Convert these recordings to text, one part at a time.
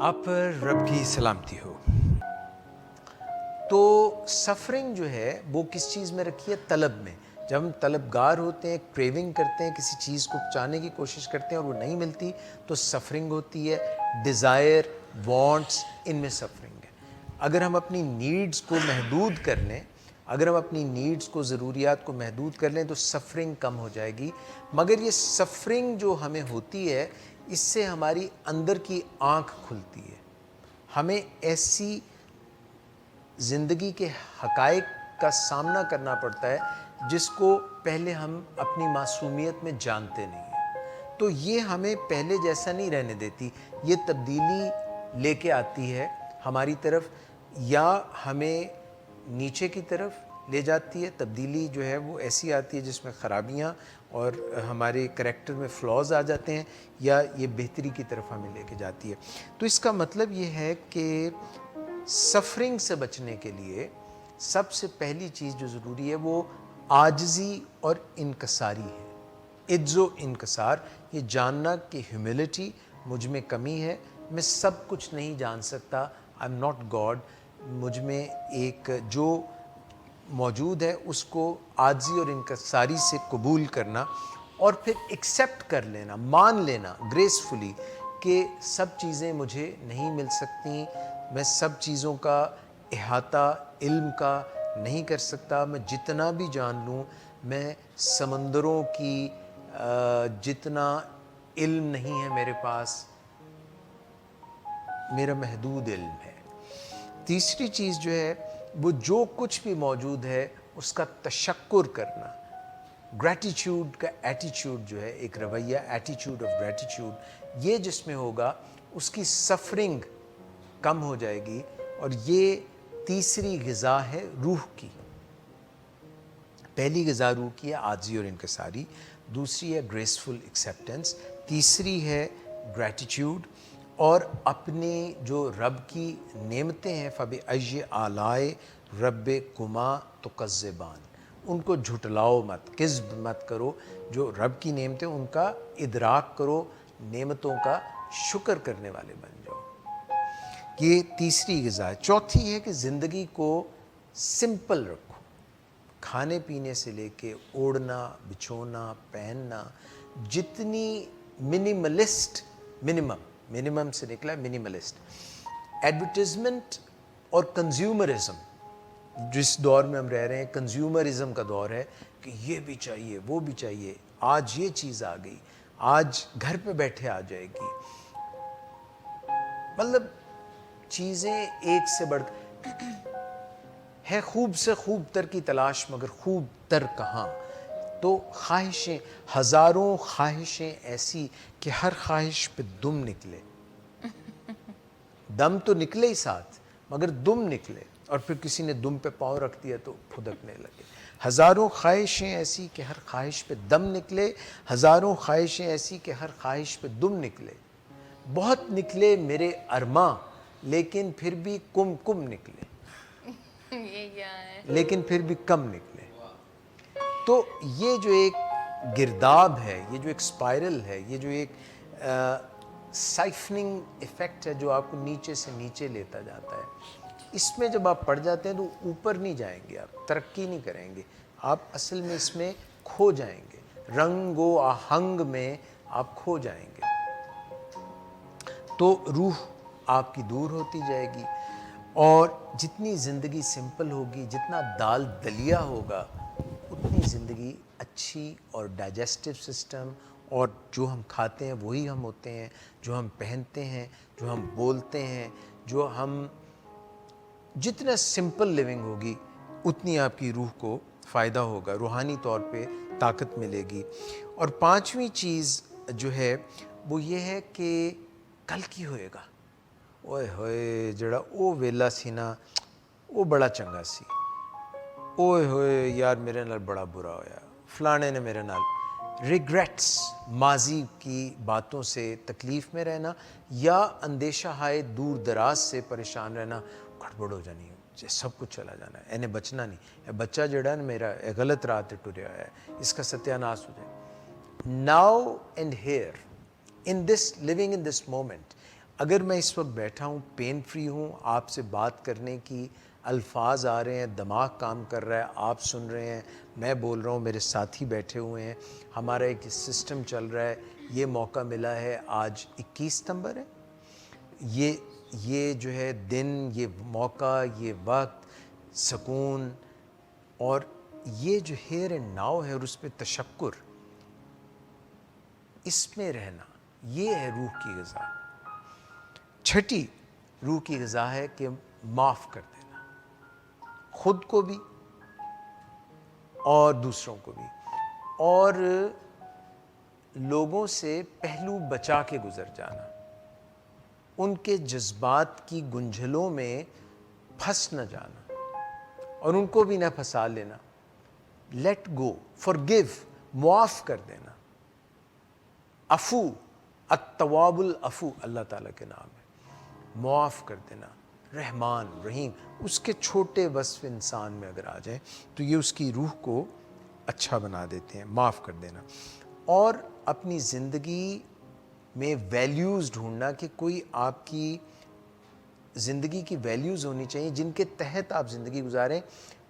آپ پر رب کی سلامتی ہو۔ تو سفرنگ جو ہے وہ کس چیز میں رکھی ہے؟ طلب میں۔ جب ہم طلبگار ہوتے ہیں، کریونگ کرتے ہیں، کسی چیز کو چاہنے کی کوشش کرتے ہیں اور وہ نہیں ملتی تو سفرنگ ہوتی ہے۔ ڈیزائر، وانٹس، ان میں سفرنگ ہے۔ اگر ہم اپنی نیڈز کو محدود کر لیں، اگر ہم اپنی نیڈز کو، ضروریات کو محدود کر لیں تو سفرنگ کم ہو جائے گی۔ مگر یہ سفرنگ جو ہمیں ہوتی ہے اس سے ہماری اندر کی آنکھ کھلتی ہے۔ ہمیں ایسی زندگی کے حقائق کا سامنا کرنا پڑتا ہے جس کو پہلے ہم اپنی معصومیت میں جانتے نہیں ہیں۔ تو یہ ہمیں پہلے جیسا نہیں رہنے دیتی، یہ تبدیلی لے کے آتی ہے ہماری طرف، یا ہمیں نیچے کی طرف لے جاتی ہے۔ تبدیلی جو ہے وہ ایسی آتی ہے جس میں خرابیاں اور ہمارے کریکٹر میں فلاز آ جاتے ہیں، یا یہ بہتری کی طرف ہمیں لے کے جاتی ہے۔ تو اس کا مطلب یہ ہے کہ سفرنگ سے بچنے کے لیے سب سے پہلی چیز جو ضروری ہے وہ عاجزی اور انکساری ہے۔ عجز و انکسار، یہ جاننا کہ ہیوملٹی، مجھ میں کمی ہے، میں سب کچھ نہیں جان سکتا، آئی ایم ناٹ گاڈ، مجھ میں ایک جو موجود ہے اس کو عاجزی اور انکساری سے قبول کرنا، اور پھر ایکسیپٹ کر لینا، مان لینا گریسفلی کہ سب چیزیں مجھے نہیں مل سکتی، میں سب چیزوں کا احاطہ علم کا نہیں کر سکتا، میں جتنا بھی جان لوں، میں سمندروں کی جتنا علم نہیں ہے میرے پاس، میرا محدود علم ہے۔ تیسری چیز جو ہے وہ جو کچھ بھی موجود ہے اس کا تشکر کرنا، گریٹیچیوڈ کا ایٹیچیوڈ جو ہے، ایک رویہ، ایٹیچیوڈ آف گریٹیچیوڈ، یہ جس میں ہوگا اس کی سفرنگ کم ہو جائے گی۔ اور یہ تیسری غذا ہے روح کی۔ پہلی غذا روح کی ہے عاجزی اور انکساری، دوسری ہے گریسفل ایکسیپٹنس، تیسری ہے گریٹیچیوڈ، اور اپنے جو رب کی نعمتیں ہیں فَبِأَيِّ آلَاءِ رَبِّكُمَا تُكَذِّبَانِ، ان کو جھٹلاؤ مت، کذب مت کرو، جو رب کی نعمتیں ان کا ادراک کرو، نعمتوں کا شکر کرنے والے بن جاؤ۔ یہ تیسری غذا ہے۔ چوتھی ہے کہ زندگی کو سمپل رکھو، کھانے پینے سے لے کے اوڑھنا، بچھونا، پہننا، جتنی منیمم سے نکلا منیملسٹ۔ ایڈورٹیزمنٹ اور کنزیومرزم، جس دور میں ہم رہ رہے ہیں کنزیومرزم کا دور ہے کہ یہ بھی چاہیے، وہ بھی چاہیے، آج یہ چیز آ گئی، آج گھر پہ بیٹھے آ جائے گی، مطلب چیزیں ایک سے بڑھ ہے، خوب سے خوب تر کی تلاش مگر خوب تر کہاں۔ تو خواہشیں، ہزاروں خواہشیں ایسی کہ ہر خواہش پہ دم نکلے، دم تو نکلے ہی ساتھ مگر دم نکلے، اور پھر کسی نے دم پہ پاؤں رکھ دیا تو پھدکنے لگے۔ ہزاروں خواہشیں ایسی کہ ہر خواہش پہ دم نکلے، ہزاروں خواہشیں ایسی کہ ہر خواہش پہ دم نکلے، بہت نکلے میرے ارماں لیکن پھر بھی کم نکلے، یہ کیا ہے؟ لیکن پھر بھی کم نکلے۔ تو یہ جو ایک گرداب ہے، یہ جو ایک اسپائرل ہے، یہ جو ایک سائفننگ ایفیکٹ ہے جو آپ کو نیچے سے نیچے لیتا جاتا ہے، اس میں جب آپ پڑ جاتے ہیں تو اوپر نہیں جائیں گے، آپ ترقی نہیں کریں گے، آپ اصل میں اس میں کھو جائیں گے، رنگ و آہنگ میں آپ کھو جائیں گے۔ تو روح آپ کی دور ہوتی جائے گی، اور جتنی زندگی سمپل ہوگی، جتنا دال دلیا ہوگا، اتنی زندگی اچھی، اور ڈائجسٹو سسٹم، اور جو ہم کھاتے ہیں وہی ہم ہوتے ہیں، جو ہم پہنتے ہیں، جو ہم بولتے ہیں، جو ہم، جتنا سمپل لیونگ ہوگی اتنی آپ کی روح کو فائدہ ہوگا، روحانی طور پہ طاقت ملے گی۔ اور پانچویں چیز جو ہے وہ یہ ہے کہ کل کی ہوئے گا، اوئے ہوئے جڑا او ویلا سی نا وہ بڑا چنگا سی، اوئے ہوئے یار میرے نال بڑا برا ہویا، فلانے نے میرے نال، ریگریٹس، ماضی کی باتوں سے تکلیف میں رہنا، یا اندیشہ ہائے دور دراز سے پریشان رہنا، گڑبڑ ہو جانی ہے، سب کچھ چلا جانا ہے، انہیں بچنا نہیں، اے بچہ جڑا ہے میرا غلط راہ تے ٹریا ہے، اس کا ستیہ ناس ہو جائے۔ Now and here, in this living in this moment, اگر میں اس وقت بیٹھا ہوں، پین فری ہوں، آپ سے بات کرنے کی الفاظ آ رہے ہیں، دماغ کام کر رہا ہے، آپ سن رہے ہیں، میں بول رہا ہوں، میرے ساتھی بیٹھے ہوئے ہیں، ہمارا ایک سسٹم چل رہا ہے، یہ موقع ملا ہے، آج 21 ستمبر ہے، یہ جو ہے دن، یہ موقع، یہ وقت، سکون، اور یہ جو ہیئر اینڈ ناؤ ہے اور اس پہ تشکر، اس میں رہنا، یہ ہے روح کی غذا۔ چھٹی روح کی غذا ہے کہ معاف کر دینا، خود کو بھی اور دوسروں کو بھی، اور لوگوں سے پہلو بچا کے گزر جانا، ان کے جذبات کی گنجھلوں میں پھنس نہ جانا اور ان کو بھی نہ پھنسا لینا۔ لیٹ گو، forgive، معاف کر دینا۔ عفو، التواب العفو اللہ تعالیٰ کے نام ہے، معاف کر دینا۔ رحمان، رحیم، اس کے چھوٹے وصف انسان میں اگر آ جائیں تو یہ اس کی روح کو اچھا بنا دیتے ہیں، معاف کر دینا۔ اور اپنی زندگی میں ویلیوز ڈھونڈنا کہ کوئی آپ کی زندگی کی ویلیوز ہونی چاہیے جن کے تحت آپ زندگی گزاریں،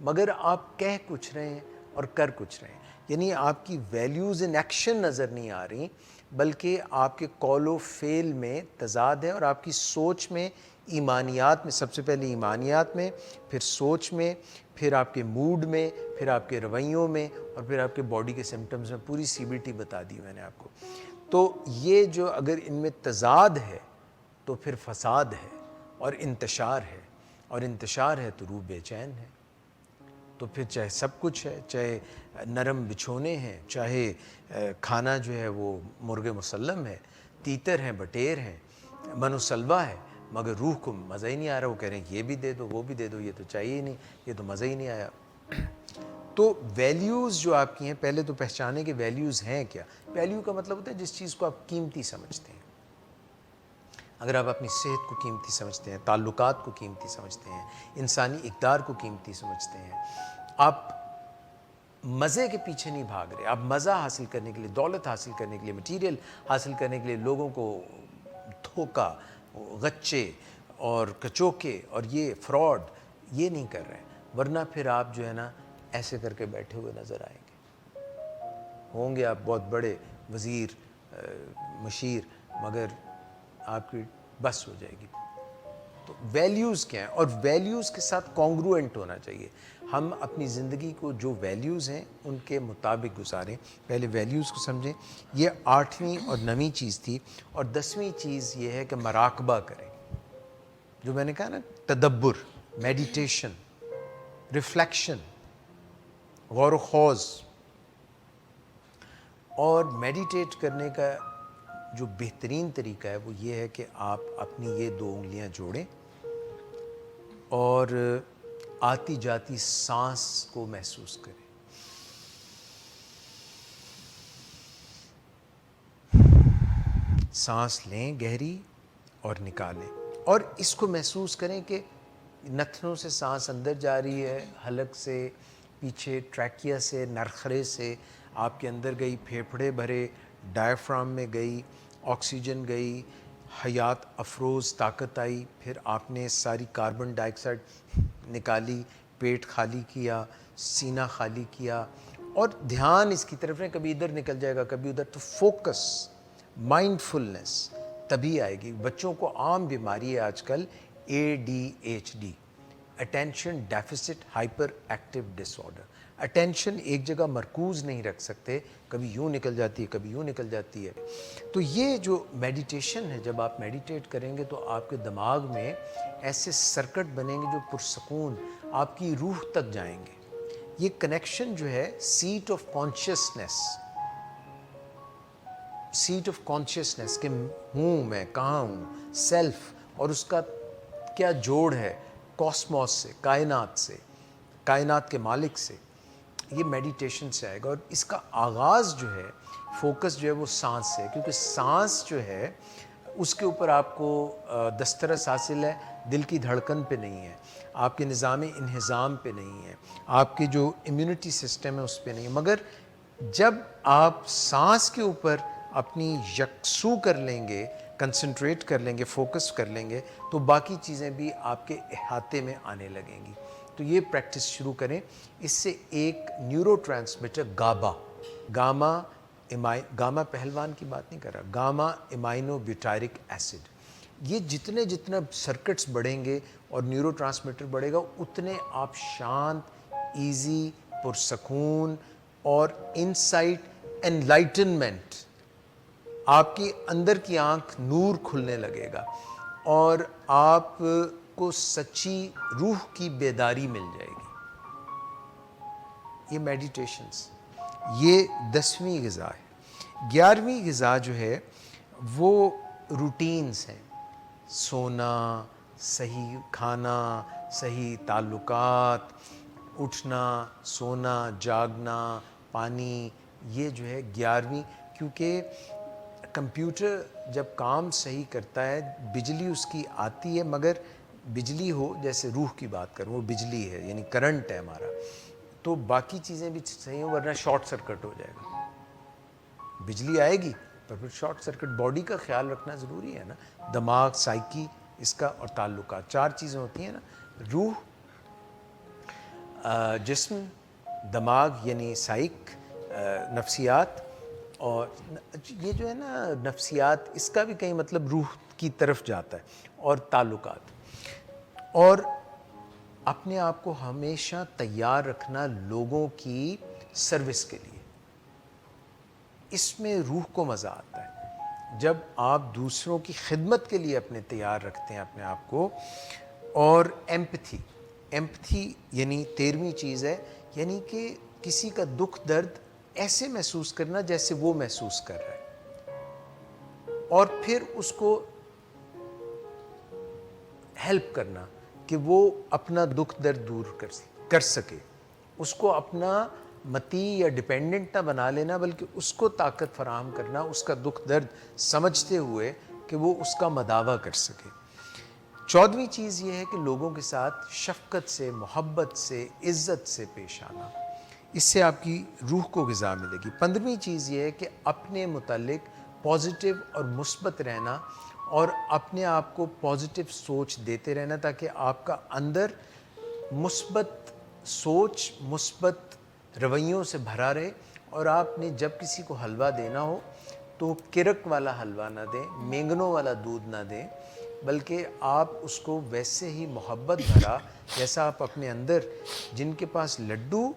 مگر آپ کہہ کچھ رہے ہیں اور کر کچھ رہے ہیں، یعنی آپ کی ویلیوز ان ایکشن نظر نہیں آ رہی، بلکہ آپ کے قول و فعل میں تضاد ہے، اور آپ کی سوچ میں، ایمانیات میں، سب سے پہلے ایمانیات میں، پھر سوچ میں، پھر آپ کے موڈ میں، پھر آپ کے رویوں میں، اور پھر آپ کے باڈی کے سمٹمز میں، پوری CBT بتا دی میں نے آپ کو۔ تو یہ جو اگر ان میں تضاد ہے تو پھر فساد ہے اور انتشار ہے، اور انتشار ہے تو روح بے چین ہے۔ تو پھر چاہے سب کچھ ہے، چاہے نرم بچھونے ہیں، چاہے کھانا جو ہے وہ مرغ مسلم ہے، تیتر ہیں، بٹیر ہیں، من و سلوہ ہے، مگر روح کو مزہ ہی نہیں آ رہا، وہ کہہ رہے ہیں یہ بھی دے دو، وہ بھی دے دو، یہ تو چاہیے ہی نہیں، یہ تو مزہ ہی نہیں آیا۔ تو ویلیوز جو آپ کی ہیں، پہلے تو پہچانے کہ ویلیوز ہیں کیا۔ ویلیو کا مطلب ہوتا ہے جس چیز کو آپ قیمتی سمجھتے ہیں۔ اگر آپ اپنی صحت کو قیمتی سمجھتے ہیں، تعلقات کو قیمتی سمجھتے ہیں، انسانی اقدار کو قیمتی سمجھتے ہیں، آپ مزے کے پیچھے نہیں بھاگ رہے، آپ مزہ حاصل کرنے کے لیے، دولت حاصل کرنے کے لیے، مٹیریل حاصل کرنے کے لیے لوگوں کو دھوکہ، غچے اور کچوکے اور یہ فراڈ یہ نہیں کر رہے ہیں، ورنہ پھر آپ جو ہے نا ایسے کر کے بیٹھے ہوئے نظر آئیں گے، ہوں گے آپ بہت بڑے وزیر، مشیر، مگر آپ کی بس ہو جائے گی۔ تو ویلیوز کیا ہیں، اور ویلیوز کے ساتھ کانگروئنٹ ہونا چاہیے۔ ہم اپنی زندگی کو جو ویلیوز ہیں ان کے مطابق گزاریں۔ پہلے ویلیوز کو سمجھیں، یہ 8ویں اور 9ویں چیز تھی، اور 10ویں چیز یہ ہے کہ مراقبہ کریں، جو میں نے کہا نا، تدبر، میڈیٹیشن، ریفلیکشن، غور و خوض۔ اور میڈیٹیٹ کرنے کا جو بہترین طریقہ ہے وہ یہ ہے کہ آپ اپنی یہ 2 انگلیاں جوڑیں اور آتی جاتی سانس کو محسوس کریں۔ سانس لیں گہری اور نکالیں، اور اس کو محسوس کریں کہ نتنوں سے سانس اندر جا رہی ہے، حلق سے، پیچھے ٹریکیا سے، نرخرے سے آپ کے اندر گئی، پھیپھڑے بھرے، ڈائفرام میں گئی، آکسیجن گئی، حیات افروز طاقت آئی، پھر آپ نے ساری کاربن ڈائی آکسائڈ نکالی، پیٹ خالی کیا، سینہ خالی کیا، اور دھیان اس کی طرف نہیں، کبھی ادھر نکل جائے گا، کبھی ادھر، تو فوکس، مائنڈ فلنس تبھی آئے گی۔ بچوں کو عام بیماری ہے آج کل ADHD، attention deficit hyperactive disorder. Attention ایک جگہ مرکوز نہیں رکھ سکتے، کبھی یوں نکل جاتی ہے، کبھی یوں نکل جاتی ہے۔ تو یہ جو میڈیٹیشن ہے، جب آپ میڈیٹیٹ کریں گے تو آپ کے دماغ میں ایسے سرکٹ بنیں گے جو پرسکون آپ کی روح تک جائیں گے۔ یہ کنیکشن جو ہے set of consciousness, set of consciousness کہ ہوں میں کہاں ہوں، سیلف، اور اس کا کیا جوڑ ہے کاسموس سے، کائنات سے، کائنات کے مالک سے، یہ میڈیٹیشن سے آئے گا۔ اور اس کا آغاز جو ہے، فوکس جو ہے وہ سانس سے، کیونکہ سانس جو ہے اس کے اوپر آپ کو دسترس حاصل ہے، دل کی دھڑکن پہ نہیں ہے، آپ کے نظام انہضام پہ نہیں ہے، آپ کے جو امیونٹی سسٹم ہے اس پہ نہیں ہے، مگر جب آپ سانس کے اوپر اپنی یکسو کر لیں گے، کنسنٹریٹ کر لیں گے، فوکس کر لیں گے، تو باقی چیزیں بھی آپ کے احاطے میں آنے لگیں گی. تو یہ پریکٹس شروع کریں. اس سے ایک نیورو ٹرانسمیٹر گاما پہلوان کی بات نہیں کر رہا، گاما امائنو بیوٹائرک ایسڈ، یہ جتنا سرکٹس بڑھیں گے اور نیورو ٹرانسمیٹر بڑھے گا اتنے آپ شانت، ایزی، پرسکون اور انسائٹ، انلائٹنمنٹ، آپ کی اندر کی آنکھ نور کھلنے لگے گا اور آپ کو سچی روح کی بیداری مل جائے گی. یہ میڈیٹیشنز، یہ 10ویں غذا ہے. 11ویں غذا جو ہے وہ روٹینز ہیں. سونا، صحیح کھانا، صحیح تعلقات، اٹھنا، سونا، جاگنا، پانی، یہ جو ہے 11ویں. کیونکہ کمپیوٹر جب کام صحیح کرتا ہے بجلی اس کی آتی ہے، مگر بجلی ہو، جیسے روح کی بات کروں وہ بجلی ہے یعنی کرنٹ ہے ہمارا، تو باقی چیزیں بھی صحیح ہوں ورنہ شارٹ سرکٹ ہو جائے گا. بجلی آئے گی پر پھر شارٹ سرکٹ. باڈی کا خیال رکھنا ضروری ہے نا، دماغ، سائیکی اس کا، اور تعلقات، 4 چیزیں ہوتی ہیں نا، روح، جسم، دماغ یعنی سائیک، نفسیات، اور یہ جو ہے نا نفسیات، اس کا بھی کہیں مطلب روح کی طرف جاتا ہے، اور تعلقات. اور اپنے آپ کو ہمیشہ تیار رکھنا لوگوں کی سروس کے لیے. اس میں روح کو مزہ آتا ہے جب آپ دوسروں کی خدمت کے لیے اپنے تیار رکھتے ہیں اپنے آپ کو. اور ایمپتھی یعنی 13ویں چیز ہے، یعنی کہ کسی کا دکھ درد ایسے محسوس کرنا جیسے وہ محسوس کر رہا ہے، اور پھر اس کو ہیلپ کرنا کہ وہ اپنا دکھ درد دور کر سکے. اس کو اپنا متی یا ڈیپینڈنٹ نہ بنا لینا، بلکہ اس کو طاقت فراہم کرنا اس کا دکھ درد سمجھتے ہوئے کہ وہ اس کا مداوع کر سکے. 14ویں چیز یہ ہے کہ لوگوں کے ساتھ شفقت سے، محبت سے، عزت سے پیش آنا. اس سے آپ کی روح کو غذا ملے گی. 15ویں چیز یہ ہے کہ اپنے متعلق پازیٹیو اور مثبت رہنا اور اپنے آپ کو پازیٹیو سوچ دیتے رہنا، تاکہ آپ کا اندر مثبت سوچ، مثبت رویوں سے بھرا رہے. اور آپ نے جب کسی کو حلوہ دینا ہو تو کرک والا حلوہ نہ دیں، مینگنوں والا دودھ نہ دیں، بلکہ آپ اس کو ویسے ہی محبت بھرا جیسا آپ اپنے اندر، جن کے پاس لڈو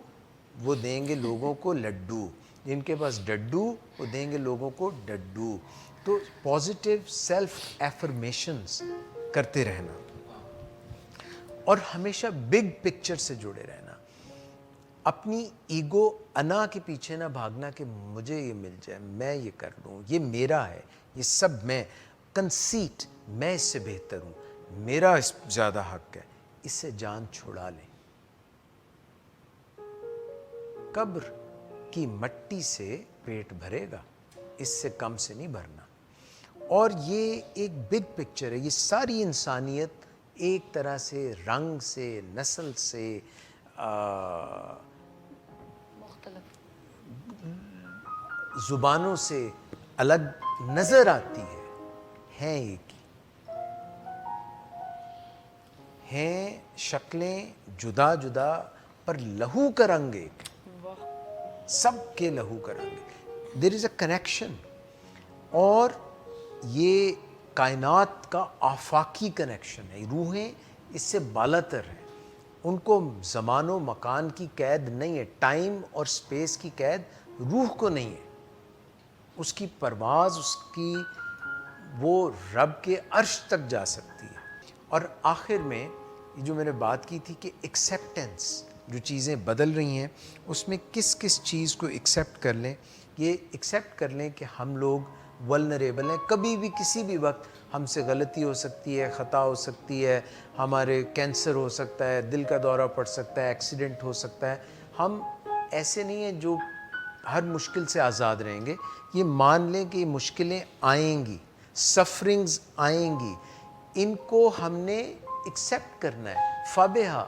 وہ دیں گے لوگوں کو لڈو، جن کے پاس ڈڈو وہ دیں گے لوگوں کو ڈڈو. تو پازیٹیو سیلف ایفرمیشنز کرتے رہنا اور ہمیشہ بگ پکچر سے جڑے رہنا. اپنی ایگو، انا کے پیچھے نہ بھاگنا کہ مجھے یہ مل جائے، میں یہ کر لوں، یہ میرا ہے، یہ سب میں. کنسیٹ، میں اس سے بہتر ہوں، میرا اس زیادہ حق ہے. اس سے جان چھڑا لیں. قبر کی مٹی سے پیٹ بھرے گا، اس سے کم سے نہیں بھرنا. اور یہ ایک بگ پکچر ہے. یہ ساری انسانیت ایک طرح سے رنگ سے، نسل سے، مختلف زبانوں سے الگ نظر آتی ہے ایک ہی، ہیں شکلیں جدا جدا پر لہو کا رنگ ایک، سب کے لہو کا رنگ. دیر از اے کنیکشن. اور یہ کائنات کا آفاقی کنیکشن ہے. روحیں اس سے بالاتر ہیں، ان کو زمان و مکان کی قید نہیں ہے، ٹائم اور سپیس کی قید روح کو نہیں ہے. اس کی پرواز، اس کی وہ رب کے عرش تک جا سکتی ہے. اور آخر میں جو میں نے بات کی تھی کہ ایکسیپٹنس، جو چیزیں بدل رہی ہیں اس میں کس کس چیز کو ایکسیپٹ کر لیں. یہ ایکسیپٹ کر لیں کہ ہم لوگ ولنریبل ہیں، کبھی بھی کسی بھی وقت ہم سے غلطی ہو سکتی ہے، خطا ہو سکتی ہے، ہمارے کینسر ہو سکتا ہے، دل کا دورہ پڑ سکتا ہے، ایکسیڈنٹ ہو سکتا ہے. ہم ایسے نہیں ہیں جو ہر مشکل سے آزاد رہیں گے. یہ مان لیں کہ یہ مشکلیں آئیں گی، سفرنگز آئیں گی، ان کو ہم نے ایکسیپٹ کرنا ہے. فابہا،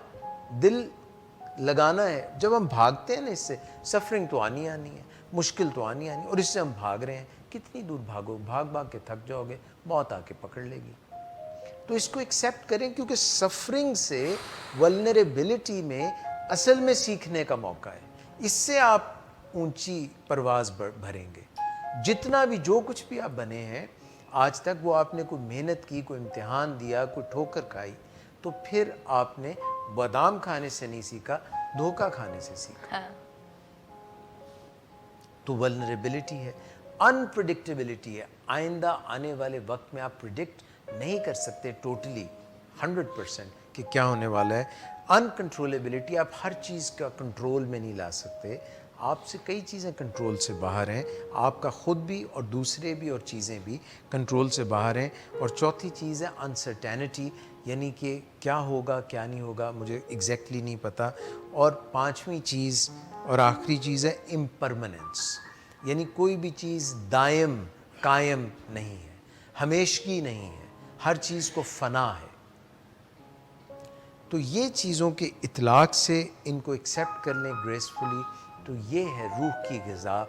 دل لگانا ہے. جب ہم بھاگتے ہیں نا اس سے، سفرنگ تو آنی ہے، مشکل تو آنی، اور اس سے ہم بھاگ رہے ہیں کتنی دور بھاگو, بھاگ بھاگ کے تھک جاؤ گے, موت آ کے پکڑ لے گی. تو اس کو ایکسیپٹ کریں, کیونکہ سفرنگ سے ولنریبلٹی میں اصل میں سیکھنے کا موقع ہے. اس سے آپ اونچی پرواز بھریں گے. جتنا بھی جو کچھ بھی آپ بنے ہیں آج تک, وہ آپ نے کوئی محنت کی, کوئی امتحان دیا, کوئی ٹھوکر کھائی, تو پھر آپ نے بادام کھانے سے نہیں سیکھا, دھوکہ کھانے سے سیکھا. ہاں. تو ولنریبلٹی ہے, انپریڈکٹیبلٹی ہے. آئندہ آنے والے وقت میں آپ پریڈکٹ نہیں کر سکتے ٹوٹلی 100% کہ کیا ہونے والا ہے. انکنٹرولبلٹی, آپ ہر چیز کا کنٹرول میں نہیں لا سکتے. آپ سے کئی چیزیں کنٹرول سے باہر ہیں, آپ کا خود بھی اور دوسرے بھی اور چیزیں بھی کنٹرول سے باہر ہیں. اور چوتھی چیز ہے انسرٹینٹی, یعنی کہ کیا ہوگا کیا نہیں ہوگا مجھے ایگزیکٹلی نہیں پتہ. اور پانچویں چیز اور آخری چیز ہے امپرماننس, یعنی کوئی بھی چیز دائم قائم نہیں ہے, ہمیشگی نہیں ہے, ہر چیز کو فنا ہے. تو یہ چیزوں کے اطلاق سے ان کو ایکسیپٹ کر لیں گریسفلی, تو یہ ہے روح کی غذا.